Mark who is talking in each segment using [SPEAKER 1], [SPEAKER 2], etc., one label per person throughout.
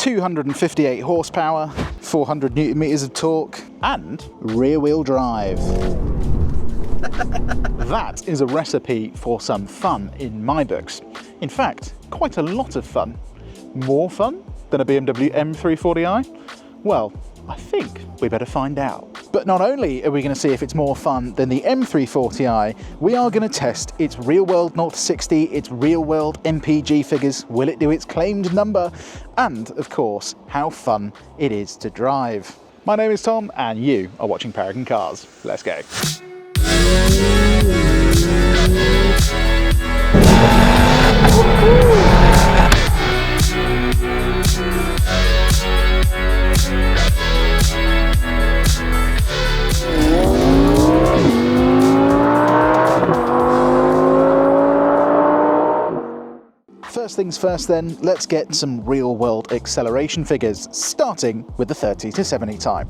[SPEAKER 1] 258 horsepower, 400 newton meters of torque, and rear-wheel drive. That is a recipe for some fun in my books. In fact, quite a lot of fun. More fun than a BMW M340i? Well, I think we better find out. But not only are we going to see if it's more fun than the M340i, we are going to test its real-world 0 to 60, its real-world MPG figures, will it do its claimed number, and, of course, how fun it is to drive. My name is Tom, and you are watching Paragon Cars. Let's go. First things first then, let's get some real-world acceleration figures, starting with the 30 to 70 time.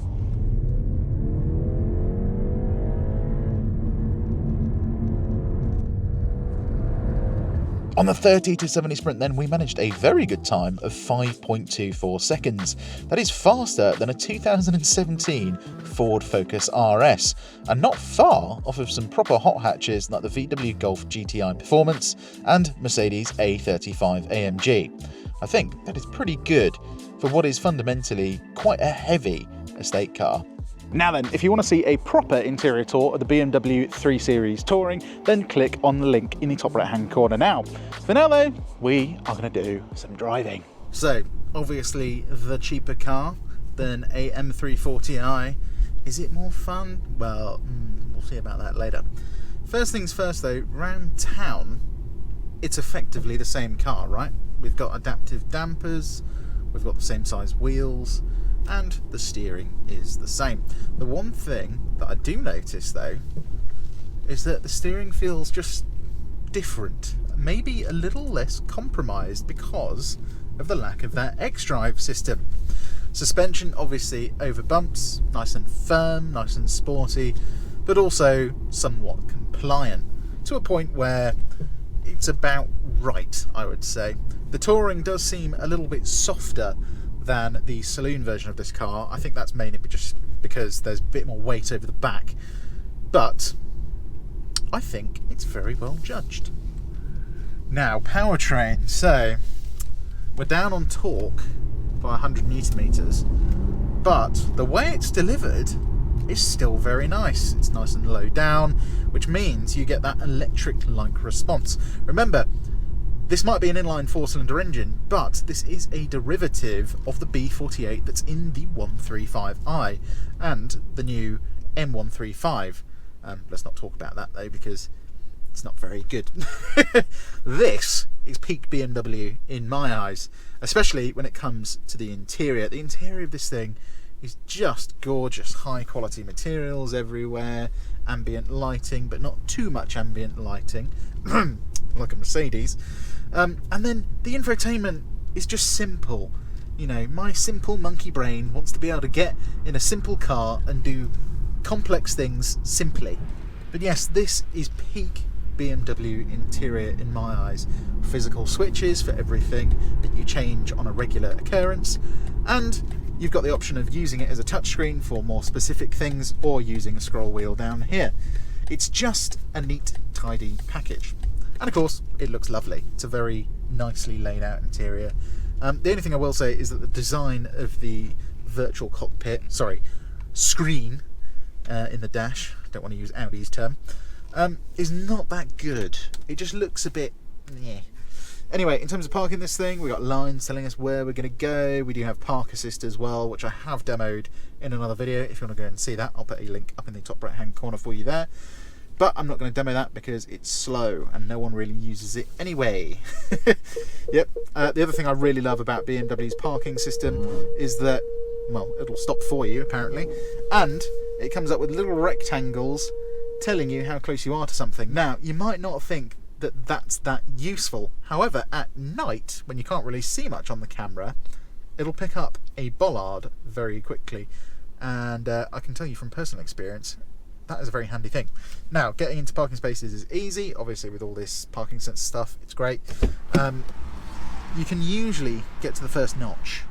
[SPEAKER 1] On the 30 to 70 sprint then, we managed a very good time of 5.24 seconds. That is faster than a 2017 Ford Focus RS, and not far off of some proper hot hatches like the VW Golf GTI Performance and Mercedes A35 AMG. I think that is pretty good for what is fundamentally quite a heavy estate car. Now then, if you want to see a proper interior tour of the BMW 3 Series Touring, then click on the link in the top right hand corner now. For now though, we are going to do some driving. So, obviously the cheaper car than a M340i. Is it more fun? Well, we'll see about that later. First things first though, round town, it's effectively the same car, right? We've got adaptive dampers, we've got the same size wheels, and the steering is the same. The one thing that I do notice though is that the steering feels just different, maybe a little less compromised because of the lack of that X-Drive system. Suspension obviously over bumps, nice and firm, nice and sporty, but also somewhat compliant to a point where it's about right, I would say. The Touring does seem a little bit softer than the saloon version of this car. I think that's mainly just because there's a bit more weight over the back, but I think it's very well judged. Now, powertrain. So we're down on torque by 100 newton meters, but the way it's delivered is still very nice. It's nice and low down, which means you get that electric-like response. Remember, this might be an inline four-cylinder engine, but this is a derivative of the B48 that's in the 135i and the new M135. Let's not talk about that though, because it's not very good. This is peak BMW in my eyes, especially when it comes to the interior. The interior of this thing is just gorgeous. High quality materials everywhere, ambient lighting, but not too much ambient lighting, like a Mercedes. And then the infotainment is just simple. You know, my simple monkey brain wants to be able to get in a simple car and do complex things simply. But yes, this is peak BMW interior in my eyes. Physical switches for everything that you change on a regular occurrence, and you've got the option of using it as a touchscreen for more specific things or using a scroll wheel down here. It's just a neat, tidy package. And of course, it looks lovely. It's a very nicely laid out interior. The only thing I will say is that the design of the virtual cockpit, screen in the dash, I don't want to use Audi's term, is not that good. It just looks a bit meh. Anyway, in terms of parking this thing, we've got lines telling us where we're going to go. We do have park assist as well, which I have demoed in another video. If you want to go and see that, I'll put a link up in the top right hand corner for you there. But I'm not going to demo that because it's slow and no one really uses it anyway. Yep. The other thing I really love about BMW's parking system is that, well, it'll stop for you apparently, and it comes up with little rectangles telling you how close you are to something. Now, you might not think that that's that useful. However, at night, when you can't really see much on the camera, it'll pick up a bollard very quickly. And I can tell you from personal experience, that is a very handy thing. Now, getting into parking spaces is easy. Obviously, with all this parking sensor stuff, it's great. You can usually get to the first notch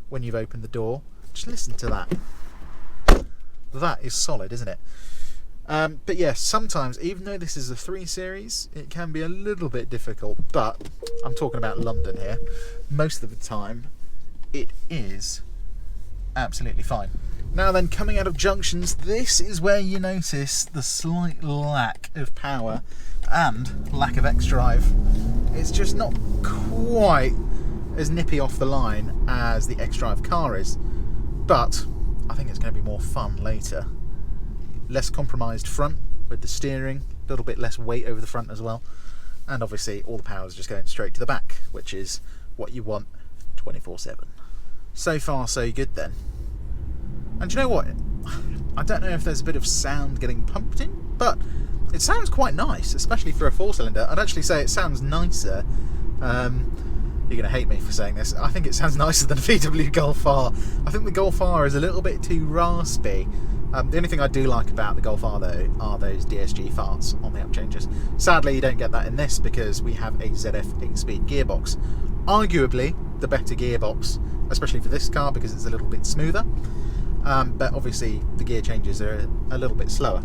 [SPEAKER 1] when you've opened the door. Just listen to that. That is solid, isn't it? But yes, sometimes, even though this is a 3 Series, it can be a little bit difficult, but I'm talking about London here. Most of the time, it is absolutely fine. Now then, coming out of junctions, this is where you notice the slight lack of power and lack of X-Drive. It's just not quite as nippy off the line as the X-Drive car is, but I think it's going to be more fun later. Less compromised front with the steering, a little bit less weight over the front as well, and obviously all the power is just going straight to the back, which is what you want 24/7. So far so good then. And do you know what? I don't know if there's a bit of sound getting pumped in, but it sounds quite nice, especially for a 4-cylinder. I'd actually say it sounds nicer. You're going to hate me for saying this. I think it sounds nicer than a VW Golf R. I think the Golf R is a little bit too raspy. The only thing I do like about the Golf R though are those DSG farts on the up changes. Sadly, you don't get that in this because we have a ZF 8-speed gearbox. Arguably the better gearbox, especially for this car because it's a little bit smoother. But obviously the gear changes are a little bit slower.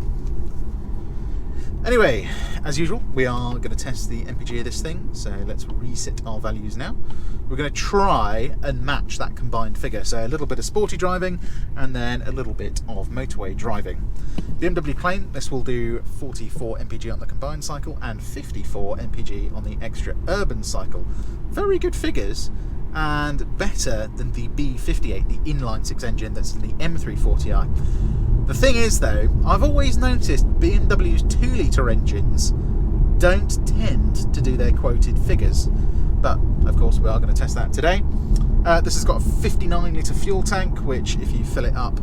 [SPEAKER 1] Anyway, as usual, we are going to test the MPG of this thing, so let's reset our values now. We're going to try and match that combined figure, so a little bit of sporty driving and then a little bit of motorway driving. BMW claim this will do 44 mpg on the combined cycle and 54 mpg on the extra urban cycle. Very good figures, and better than the B58, the inline-6 engine that's in the M340i. The thing is though, I've always noticed BMW's 2-litre engines don't tend to do their quoted figures, but of course we are going to test that today. This has got a 59-litre fuel tank, which if you fill it up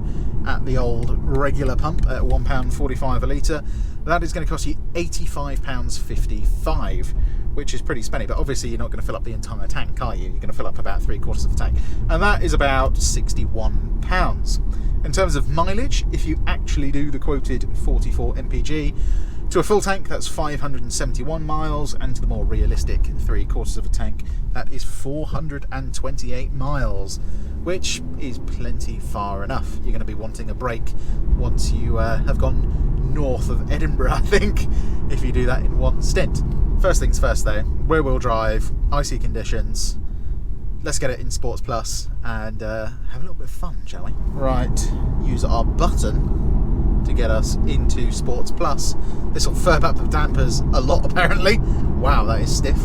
[SPEAKER 1] at the old regular pump at £1.45 a litre, that is going to cost you £85.55, which is pretty spenny, but obviously you're not going to fill up the entire tank, are you? You're going to fill up about 3/4 of the tank, and that is about £61. In terms of mileage, if you actually do the quoted 44 mpg, to a full tank that's 571 miles, and to the more realistic 3/4 of a tank, that is 428 miles, which is plenty far enough. You're going to be wanting a break once you have gone north of Edinburgh, I think, if you do that in one stint. First things first though, rear wheel drive, icy conditions. Let's get it in Sports Plus and have a little bit of fun, shall we? Right, use our button to get us into Sports Plus. This will firm up the dampers a lot apparently. Wow, that is stiff.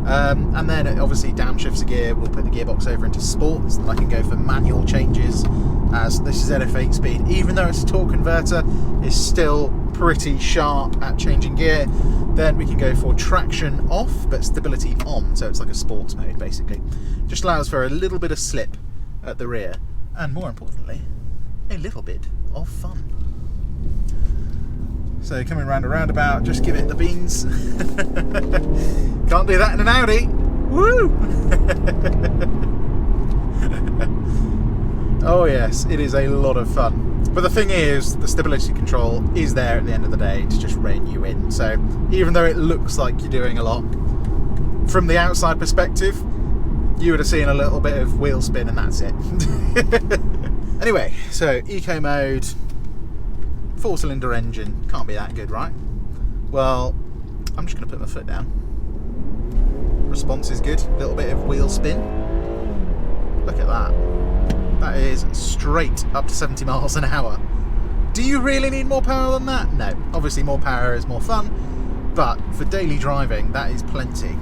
[SPEAKER 1] And then it obviously downshifts a gear. We'll put the gearbox over into Sports, and I can go for manual changes, as this is ZF 8-speed. Even though it's a torque converter, it's still pretty sharp at changing gear. Then we can go for traction off, but stability on, so it's like a sports mode basically. Just allows for a little bit of slip at the rear, and more importantly, a little bit of fun. So coming round a roundabout, just give it the beans. Can't do that in an Audi. Woo! Oh yes, it is a lot of fun. But the thing is, the stability control is there at the end of the day to just rein you in. So even though it looks like you're doing a lot, from the outside perspective, you would have seen a little bit of wheel spin and that's it. Anyway, so eco mode, 4-cylinder engine, can't be that good, right? Well, I'm just going to put my foot down. Response is good, a little bit of wheel spin. Look at that. That is straight up to 70 miles an hour. Do you really need more power than that? No. Obviously more power is more fun, but for daily driving that is plenty.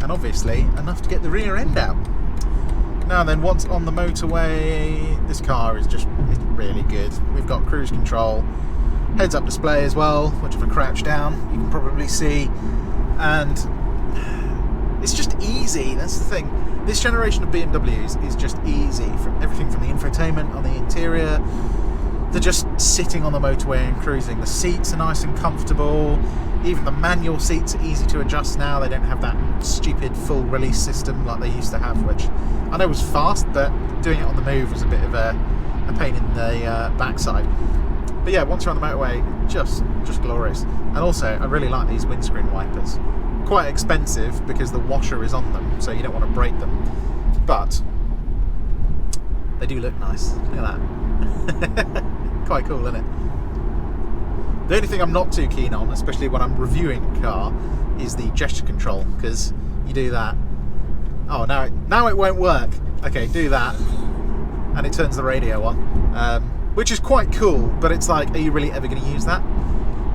[SPEAKER 1] And obviously enough to get the rear end out. Now then, once on the motorway, this car is just really good. We've got cruise control, heads-up display as well, which if I crouch down you can probably see, and it's just easy. That's the thing. This generation of BMWs is just easy. From everything from the infotainment on the interior, they're just sitting on the motorway and cruising. The seats are nice and comfortable. Even the manual seats are easy to adjust now. They don't have that stupid full release system like they used to have, which I know was fast, but doing it on the move was a bit of a pain in the backside. But yeah, once you're on the motorway, just glorious. And also, I really like these windscreen wipers. Quite expensive because the washer is on them, so you don't want to break them. But They do look nice. Look at that. Quite cool, isn't it? The only thing I'm not too keen on, especially when I'm reviewing a car, is the gesture control, because you do that. Oh, now it won't work. Okay, do that, and it turns the radio on, which is quite cool, but it's like, are you really ever going to use that?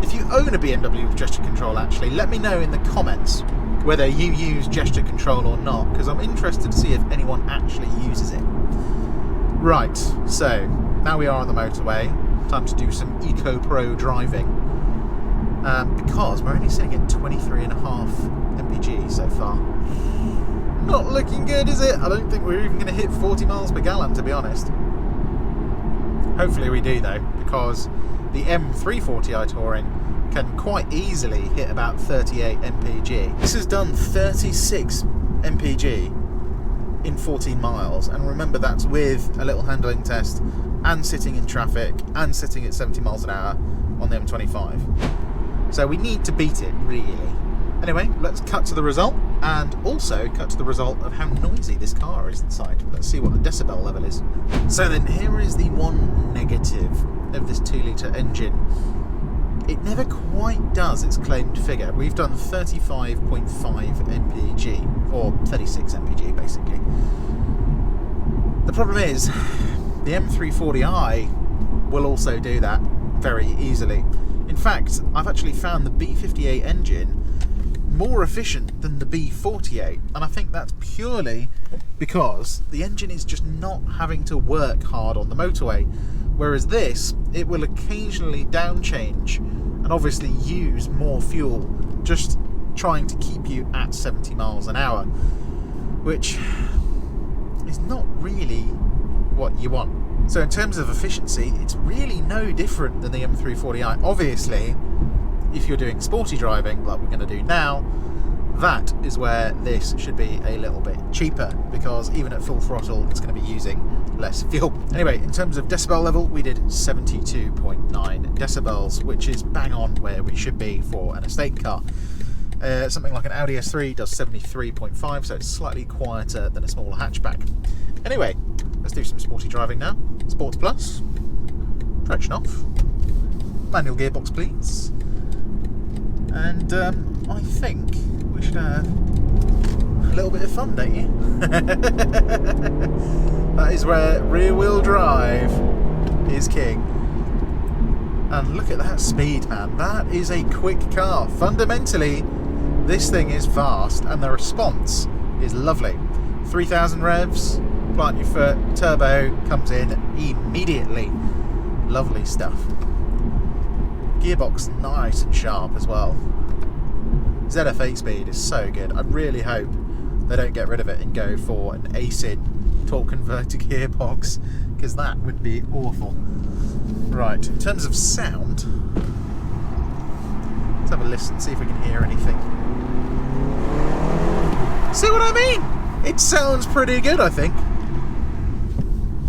[SPEAKER 1] If you own a BMW with gesture control, actually, let me know in the comments whether you use gesture control or not, because I'm interested to see if anyone actually uses it. Right, so now we are on the motorway. Time to do some eco-pro driving, because we're only sitting at 23.5 mpg so far. Not looking good, is it? I don't think we're even going to hit 40 miles per gallon, to be honest. Hopefully we do, though, because the M340i Touring can quite easily hit about 38 mpg. This has done 36 mpg in 14 miles, and remember that's with a little handling test and sitting in traffic and sitting at 70 miles an hour on the M25. So we need to beat it, really. Anyway, let's cut to the result, and also cut to the result of how noisy this car is inside. Let's see what the decibel level is. So then, here is the one negative of this 2-litre engine. It never quite does its claimed figure. We've done 35.5 mpg, or 36 mpg basically. The problem is, the M340i will also do that very easily. In fact, I've actually found the B58 engine more efficient than the B48, and I think that's purely because the engine is just not having to work hard on the motorway, whereas this, it will occasionally downchange and obviously use more fuel, just trying to keep you at 70 miles an hour, which is not really what you want. So in terms of efficiency, it's really no different than the M340i. Obviously, if you're doing sporty driving like we're going to do now, that is where this should be a little bit cheaper, because even at full throttle it's going to be using less fuel. Anyway, in terms of decibel level, we did 72.9 decibels, which is bang on where we should be for an estate car. Something like an Audi S3 does 73.5, so it's slightly quieter than a smaller hatchback. Anyway, let's do some sporty driving now. Sports Plus, traction off, manual gearbox please, and I think we should have a little bit of fun, don't you? That is where rear wheel drive is king. And look at that speed, man. That is a quick car. Fundamentally, this thing is fast, and the response is lovely. 3,000 revs, plant your foot, turbo comes in immediately. Lovely stuff. Gearbox nice and sharp as well. ZF8 speed is so good. I really hope they don't get rid of it and go for an ACID torque converter gearbox, because that would be awful. Right, in terms of sound, let's have a listen, see if we can hear anything. See what I mean? It sounds pretty good, I think.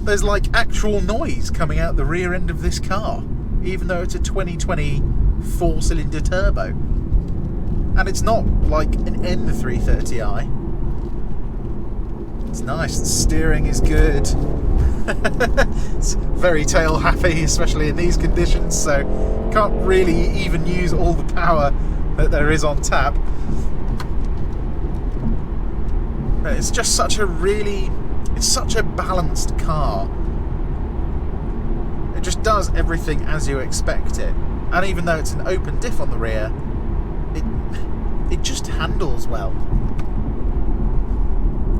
[SPEAKER 1] There's like actual noise coming out the rear end of this car, even though it's a 2020 4-cylinder turbo. And it's not like an M330i. It's nice, the steering is good. It's very tail happy, especially in these conditions, so can't really even use all the power that there is on tap. But it's just such a it's such a balanced car. It just does everything as you expect it. And even though it's an open diff on the rear, it just handles well.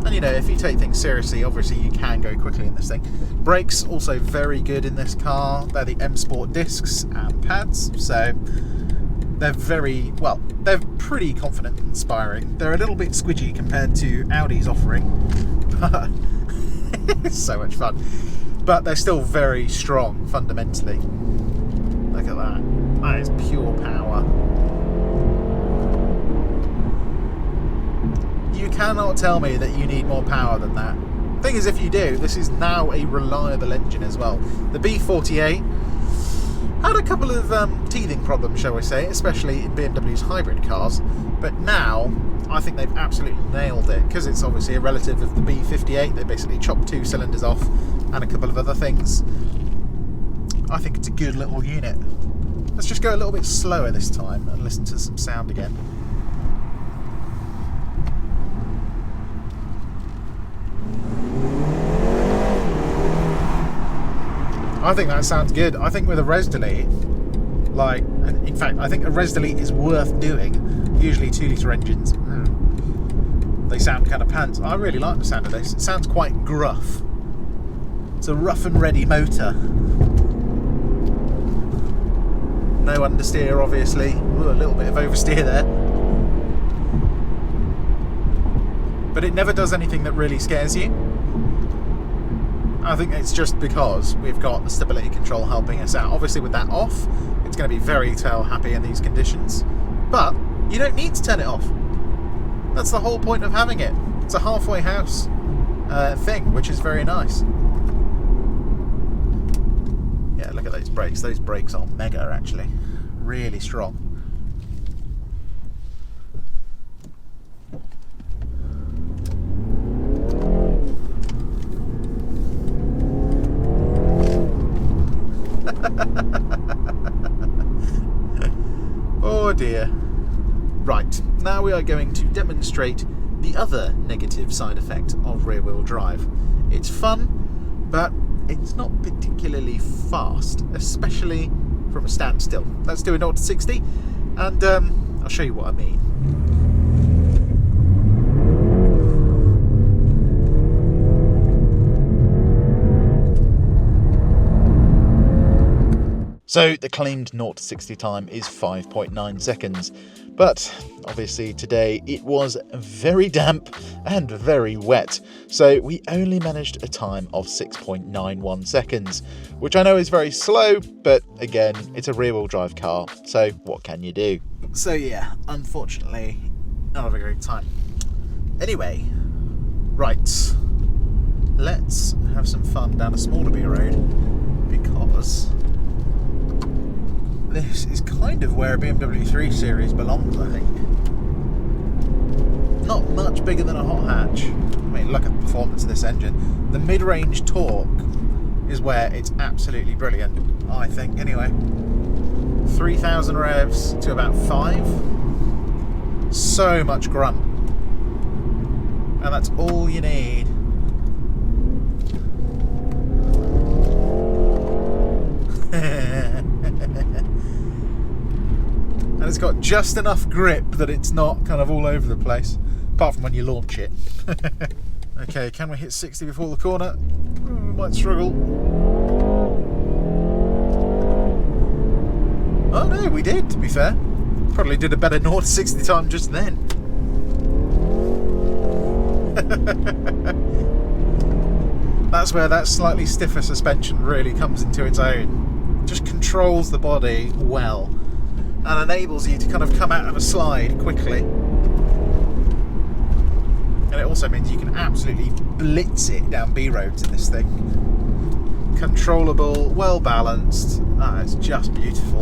[SPEAKER 1] And you know, if you take things seriously, obviously you can go quickly in this thing. Brakes also very good in this car. They're the M Sport discs and pads, so they're they're pretty confident and inspiring. They're a little bit squidgy compared to Audi's offering. It's so much fun. But they're still very strong fundamentally. Look at that. That is pure power. You cannot tell me that you need more power than that. Thing is, if you do, this is now a reliable engine as well. The B48 had a couple of teething problems, shall we say, especially in BMW's hybrid cars, but now I think they've absolutely nailed it, because it's obviously a relative of the B58. They basically chopped 2 cylinders off, and a couple of other things. I think it's a good little unit. Let's just go a little bit slower this time and listen to some sound again. I think that sounds good. I think with a res delete, like, in fact, I think a res delete is worth doing. Usually 2-litre engines, they sound kind of pants. I really like the sound of this. It sounds quite gruff. It's a rough and ready motor. No understeer, obviously. Ooh, a little bit of oversteer there. But it never does anything that really scares you. I think it's just because we've got the stability control helping us out. Obviously with that off, it's going to be very tail happy in these conditions. But you don't need to turn it off. That's the whole point of having it. It's a halfway house thing, which is very nice. Yeah, look at those brakes. Those brakes are mega, actually. Really strong. Oh dear. Right, now we are going to demonstrate the other negative side effect of rear-wheel drive. It's fun, but it's not particularly fast, especially from a standstill. Let's do a 0 to 60, and I'll show you what I mean. So the claimed 0 to 60 time is 5.9 seconds, but obviously today it was very damp and very wet, so we only managed a time of 6.91 seconds, which I know is very slow, but again, it's a rear-wheel drive car, so what can you do? So yeah, unfortunately, not a very great time. Anyway, right, let's have some fun down a smaller B road, because this is kind of where a BMW 3 Series belongs, I think. Not much bigger than a hot hatch. I mean, look at the performance of this engine. The mid-range torque is where it's absolutely brilliant, I think, anyway. 3,000 revs to about 5. So much grunt. And that's all you need. And it's got just enough grip that it's not kind of all over the place, apart from when you launch it. Okay, can we hit 60 before the corner? We might struggle. Oh no, we did, to be fair. Probably did a better 0 to 60 time just then. That's where that slightly stiffer suspension really comes into its own. Just controls the body well and enables you to kind of come out of a slide quickly. And it also means you can absolutely blitz it down B roads in this thing. Controllable, well balanced. Ah, it's just beautiful.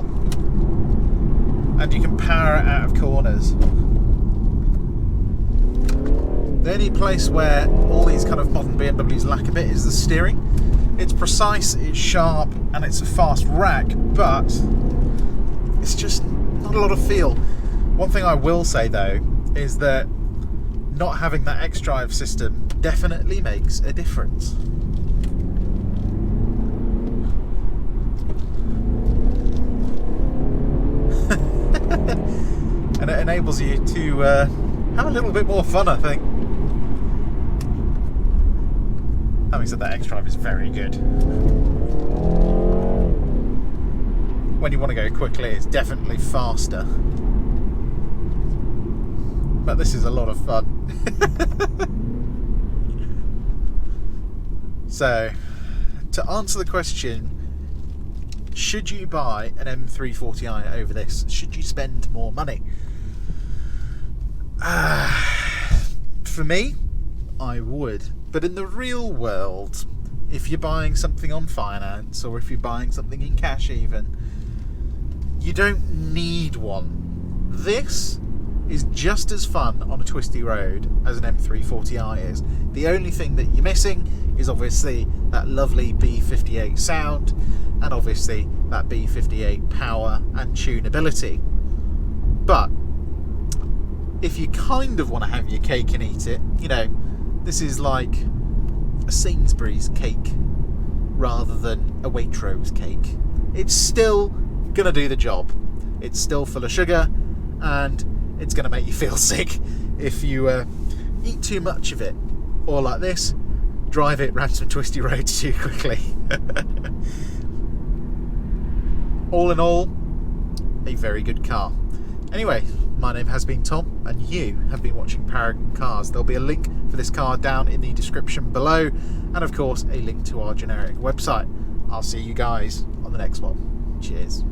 [SPEAKER 1] And you can power it out of corners. The only place where all these kind of modern BMWs lack a bit is the steering. It's precise, it's sharp, and it's a fast rack, but it's just not a lot of feel. One thing I will say though is that not having that X-Drive system definitely makes a difference. And it enables you to have a little bit more fun, I think. Having said that, X-Drive is very good. When you want to go quickly, it's definitely faster. But this is a lot of fun. So, to answer the question, should you buy an M340i over this? Should you spend more money? For me, I would. But in the real world, if you're buying something on finance, or if you're buying something in cash even, you don't need one. This is just as fun on a twisty road as an M340i is. The only thing that you're missing is obviously that lovely B58 sound, and obviously that B58 power and tunability. But if you kind of want to have your cake and eat it, you know, this is like a Sainsbury's cake rather than a Waitrose cake. It's still gonna do the job. It's still full of sugar, and it's gonna make you feel sick if you eat too much of it, or like this, drive it round some twisty roads too quickly. All in all, a very good car. Anyway, my name has been Tom, and you have been watching Paragon Cars. There'll be a link for this car down in the description below, and of course a link to our generic website. I'll see you guys on the next one. Cheers.